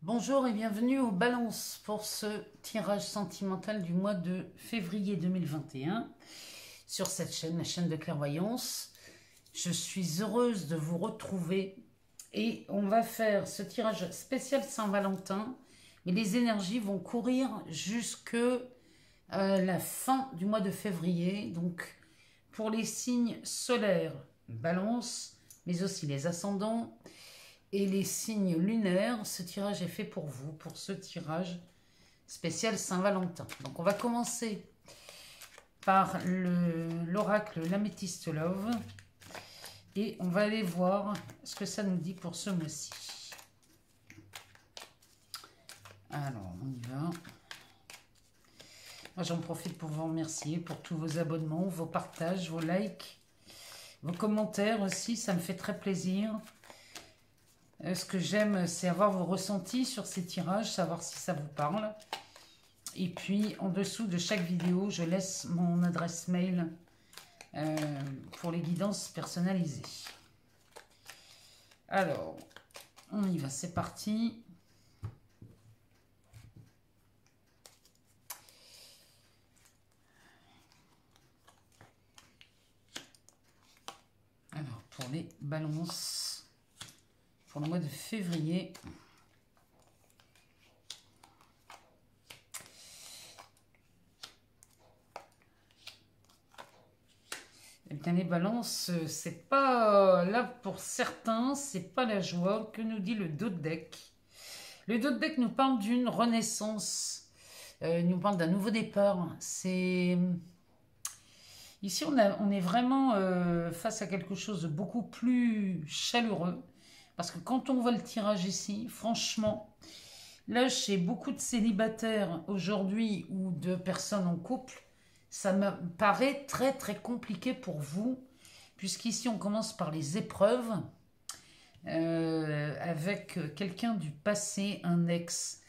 Bonjour et bienvenue aux balances pour ce tirage sentimental du mois de février 2021 sur cette chaîne, la chaîne de clairvoyance. Je suis heureuse de vous retrouver et on va faire ce tirage spécial Saint-Valentin, mais les énergies vont courir jusque la fin du mois de février. Donc pour les signes solaires, balance, mais aussi les ascendants et les signes lunaires, ce tirage est fait pour vous, pour ce tirage spécial Saint-Valentin. Donc on va commencer par l'oracle l'Améthyste Love et on va aller voir ce que ça nous dit pour ce mois-ci. Alors on y va. Moi j'en profite pour vous remercier pour tous vos abonnements, vos partages, vos likes, vos commentaires aussi, ça me fait très plaisir. Ce que j'aime, c'est avoir vos ressentis sur ces tirages, savoir si ça vous parle. Et puis, en dessous de chaque vidéo, je laisse mon adresse mail pour les guidances personnalisées. Alors, on y va, c'est parti. Alors, pour les balances... pour le mois de février. Eh bien, les balances, c'est pas là pour certains, c'est pas la joie. Que nous dit le dos de deck? Le dos de deck nous parle d'une renaissance, nous parle d'un nouveau départ. C'est ici on est vraiment face à quelque chose de beaucoup plus chaleureux. Parce que quand on voit le tirage ici, franchement, là, chez beaucoup de célibataires aujourd'hui ou de personnes en couple, ça me paraît très, très compliqué pour vous, puisqu'ici, on commence par les épreuves avec quelqu'un du passé, un ex,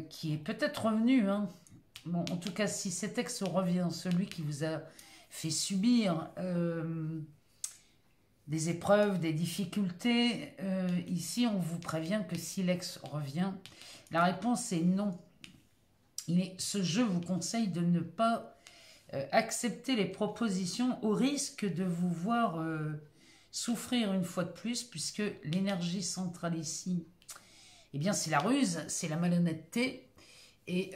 qui est peut-être revenu. Hein. Bon, en tout cas, si cet ex revient, celui qui vous a fait subir... des épreuves, des difficultés. Ici, on vous prévient que si l'ex revient, la réponse est non. Mais ce jeu vous conseille de ne pas accepter les propositions au risque de vous voir souffrir une fois de plus, puisque l'énergie centrale ici, eh bien, c'est la ruse, c'est la malhonnêteté. Et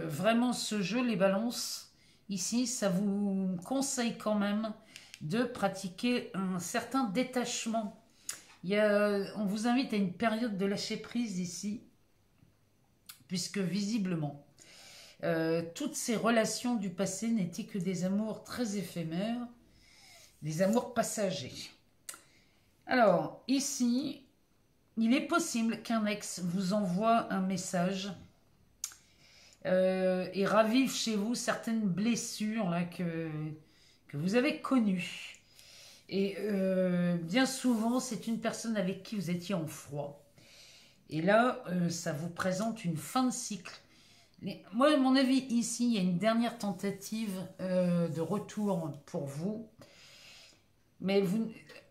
vraiment, ce jeu, les balances, ici, ça vous conseille quand même de pratiquer un certain détachement. On vous invite à une période de lâcher prise ici, puisque visiblement, toutes ces relations du passé n'étaient que des amours très éphémères, des amours passagers. Alors, ici, il est possible qu'un ex vous envoie un message et ravive chez vous certaines blessures là, que vous avez connu. Et bien souvent, c'est une personne avec qui vous étiez en froid. Et là, ça vous présente une fin de cycle. Moi, à mon avis, ici, il y a une dernière tentative de retour pour vous. Mais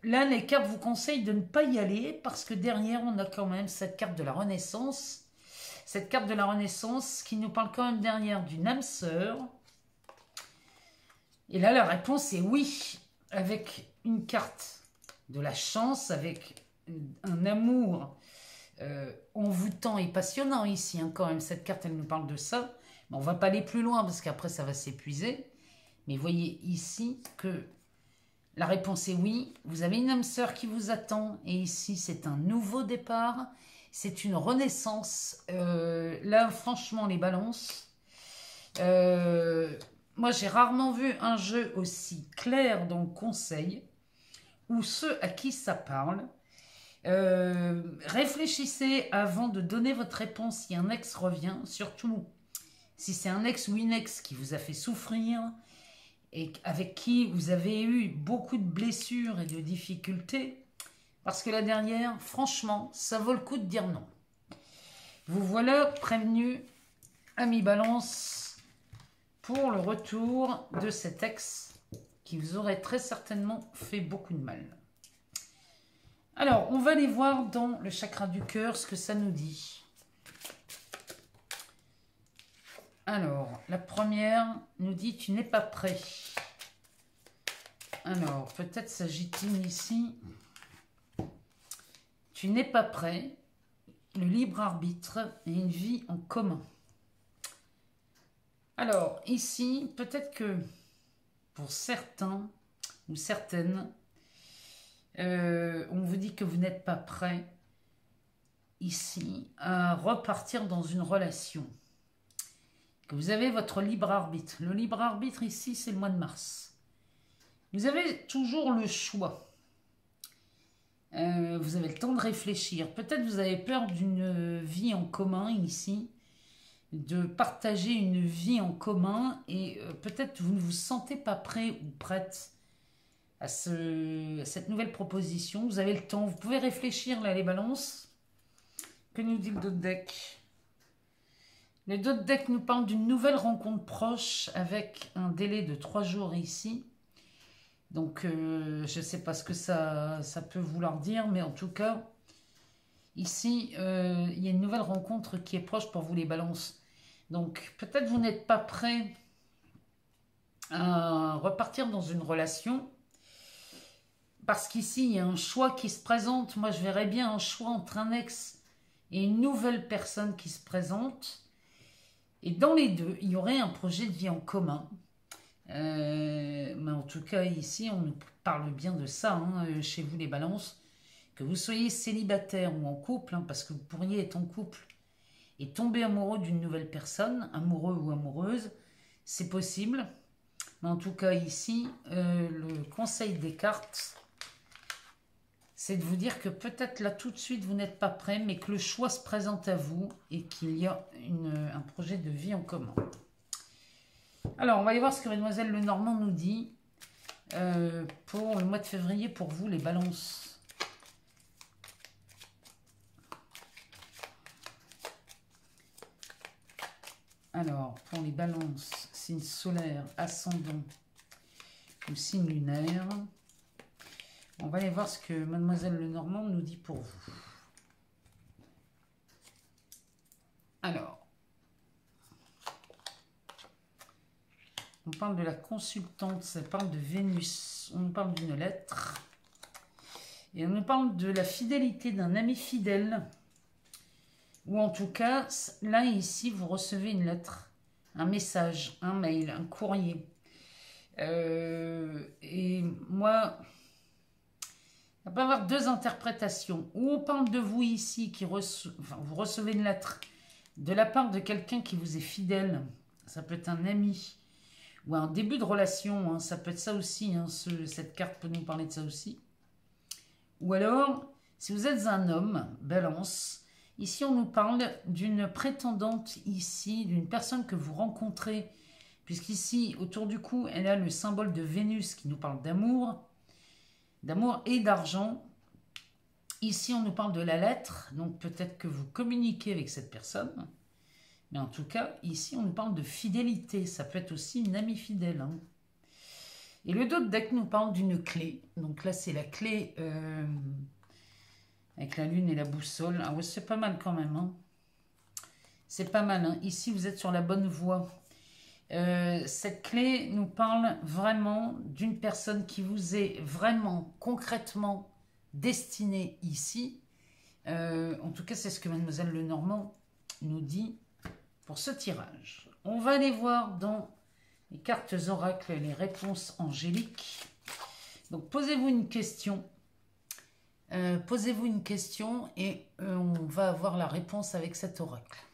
là, les cartes vous conseillent de ne pas y aller parce que derrière, on a quand même cette carte de la Renaissance. Cette carte de la Renaissance qui nous parle quand même derrière d'une âme sœur. Et là, la réponse est oui, avec une carte de la chance, avec un amour envoûtant et passionnant ici. Hein, quand même, cette carte, elle nous parle de ça. Mais on ne va pas aller plus loin parce qu'après, ça va s'épuiser. Mais voyez ici que la réponse est oui. Vous avez une âme sœur qui vous attend. Et ici, c'est un nouveau départ. C'est une renaissance. Là, franchement, les balances... moi, j'ai rarement vu un jeu aussi clair dans le conseil, ou ceux à qui ça parle. Réfléchissez avant de donner votre réponse si un ex revient, surtout si c'est un ex ou une ex qui vous a fait souffrir et avec qui vous avez eu beaucoup de blessures et de difficultés, parce que là derrière, franchement, ça vaut le coup de dire non. Vous voilà prévenu, ami Balance, pour le retour de cet ex qui vous aurait très certainement fait beaucoup de mal. Alors, on va aller voir dans le chakra du cœur ce que ça nous dit. Alors, la première nous dit « Tu n'es pas prêt ». Alors, peut-être s'agit-il ici « Tu n'es pas prêt ». Le libre arbitre et une vie en commun. Alors, ici, peut-être que pour certains ou certaines, on vous dit que vous n'êtes pas prêt ici à repartir dans une relation. Que vous avez votre libre arbitre. Le libre arbitre ici, c'est le mois de mars. Vous avez toujours le choix. Vous avez le temps de réfléchir. Peut-être vous avez peur d'une vie en commun ici, de partager une vie en commun et peut-être vous ne vous sentez pas prêt ou prête à cette nouvelle proposition. Vous avez le temps, vous pouvez réfléchir là les balances. Que nous dit le dos de deck? Le dos de deck nous parle d'une nouvelle rencontre proche avec un délai de 3 jours ici. Donc, je ne sais pas ce que ça peut vouloir dire, mais en tout cas, ici, il y a une nouvelle rencontre qui est proche pour vous les balances. Donc, peut-être vous n'êtes pas prêt à repartir dans une relation, parce qu'ici, il y a un choix qui se présente. Moi, je verrais bien un choix entre un ex et une nouvelle personne qui se présente. Et dans les deux, il y aurait un projet de vie en commun. Mais en tout cas ici on nous parle bien de ça hein, chez vous les balances, que vous soyez célibataire ou en couple hein, parce que vous pourriez être en couple et tomber amoureux d'une nouvelle personne, amoureux ou amoureuse, c'est possible. Mais en tout cas ici le conseil des cartes, c'est de vous dire que peut-être là tout de suite vous n'êtes pas prêt, mais que le choix se présente à vous et qu'il y a un projet de vie en commun. Alors, on va aller voir ce que Mademoiselle Lenormand nous dit pour le mois de février, pour vous, les balances. Alors, pour les balances, signe solaire, ascendant ou signe lunaire, on va aller voir ce que Mademoiselle Lenormand nous dit pour vous. Alors, on parle de la consultante, ça parle de Vénus, on nous parle d'une lettre. Et on nous parle de la fidélité d'un ami fidèle. Ou en tout cas, là, ici, vous recevez une lettre, un message, un mail, un courrier. Et moi, il peut y avoir deux interprétations. Ou on parle de vous ici, vous recevez une lettre de la part de quelqu'un qui vous est fidèle. Ça peut être un ami. Ou un début de relation, hein, ça peut être ça aussi, hein, cette carte peut nous parler de ça aussi. Ou alors, si vous êtes un homme, balance, ici on nous parle d'une prétendante ici, d'une personne que vous rencontrez, puisqu'ici, autour du cou, elle a le symbole de Vénus qui nous parle d'amour et d'argent. Ici, on nous parle de la lettre, donc peut-être que vous communiquez avec cette personne. Mais en tout cas, ici, on nous parle de fidélité. Ça peut être aussi une amie fidèle. Hein. Et le dos de deck nous parle d'une clé. Donc là, c'est la clé avec la lune et la boussole. Ah ouais, c'est pas mal quand même. Hein. C'est pas mal. Hein. Ici, vous êtes sur la bonne voie. Cette clé nous parle vraiment d'une personne qui vous est vraiment, concrètement destinée ici. En tout cas, c'est ce que Mademoiselle Lenormand nous dit pour ce tirage. On va aller voir dans les cartes oracles les réponses angéliques. Donc posez-vous une question. Posez-vous une question et on va avoir la réponse avec cet oracle.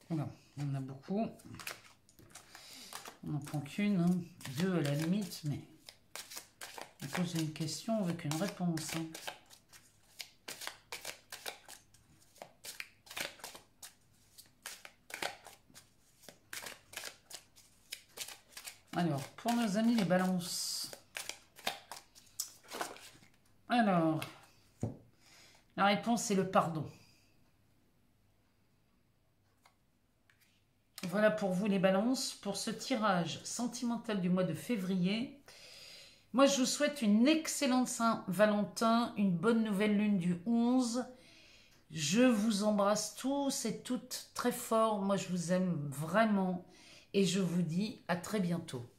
Voilà, on en a beaucoup. On n'en prend qu'une, hein. Deux à la limite, mais on pose une question avec une réponse. Hein. Alors, pour nos amis les balances. Alors, la réponse c'est le pardon. Voilà pour vous les balances. Pour ce tirage sentimental du mois de février, Moi, je vous souhaite une excellente Saint-Valentin, une bonne nouvelle lune du 11. Je vous embrasse tous et toutes très fort. Moi, je vous aime vraiment. Et je vous dis à très bientôt.